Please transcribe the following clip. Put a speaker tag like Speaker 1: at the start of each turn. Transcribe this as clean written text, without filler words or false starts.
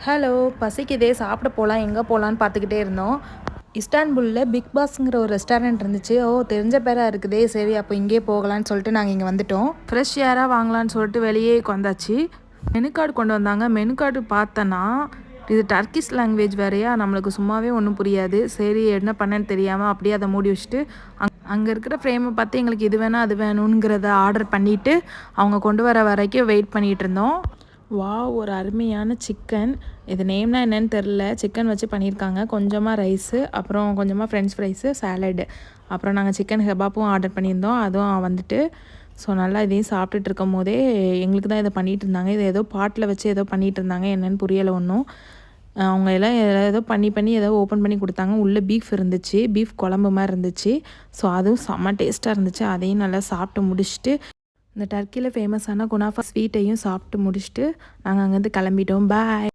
Speaker 1: Hello, பசிக்குதே சாப்பிட போகலாம், எங்கே போகலான்னு பார்த்துக்கிட்டே இருந்தோம். இஸ்டான்புல்லில் பிக் பாஸ்ங்கிற ஒரு ரெஸ்டாரண்ட் இருந்துச்சு. தெரிஞ்ச பேராக இருக்குதே, சரி அப்போ இங்கே போகலான்னு சொல்லிட்டு நாங்கள் இங்கே வந்துட்டோம். ஃப்ரெஷ் ஏராக வாங்கலான்னு சொல்லிட்டு வெளியே வந்தாச்சு. மெனு கார்டு கொண்டு வந்தாங்க. மெனு கார்டு பார்த்தோன்னா இது டர்க்கிஷ் லாங்குவேஜ் வேறையா, நம்மளுக்கு சும்மாவே ஒன்றும் புரியாது. சரி என்ன பண்ணேன்னு தெரியாமல் அப்படியே அதை மூடி வச்சுட்டு அங்கே இருக்கிற ஃப்ரேமை பார்த்து எங்களுக்கு இது வேணாம் அது வேணுங்கிறத ஆர்டர் பண்ணிவிட்டு அவங்க கொண்டு வர வரைக்கும் வெயிட் பண்ணிகிட்டு இருந்தோம். ஒரு அருமையான சிக்கன், இது நேம்னா என்னன்னு தெரில, சிக்கன் வச்சு பண்ணியிருக்காங்க. கொஞ்சமாக ரைஸு, அப்புறம் கொஞ்சமாக ஃப்ரெஞ்ச் ஃப்ரைஸு, சாலடு, அப்புறம் நாங்கள் சிக்கன் கபாப்பும் ஆர்டர் பண்ணியிருந்தோம். அதுவும் வந்துட்டு ஸோ நல்லா இதையும் சாப்பிட்டுட்டு இருக்கும் போதே எங்களுக்கு தான் இதை பண்ணிகிட்டு இருந்தாங்க. இது ஏதோ பாட்டில் வச்சு ஏதோ பண்ணிகிட்டு இருந்தாங்க, என்னென்னு புரியலை ஒன்றும். அவங்க எல்லாம் ஏதோ பண்ணி ஏதோ ஓப்பன் பண்ணி கொடுத்தாங்க. உள்ளே பீஃப் இருந்துச்சு, பீஃப் குழம்பு மாதிரி இருந்துச்சு. ஸோ அதுவும் செம்ம டேஸ்ட்டாக இருந்துச்சு. அதையும் நல்லா சாப்பிட்டு முடிச்சுட்டு இந்த டர்க்கியில் ஃபேமஸான குனாஃபா ஸ்வீட்டையும் சாப்பிட்டு முடிச்சுட்டு நாங்கள் அங்கேருந்து கிளம்பிட்டோம். பாய்.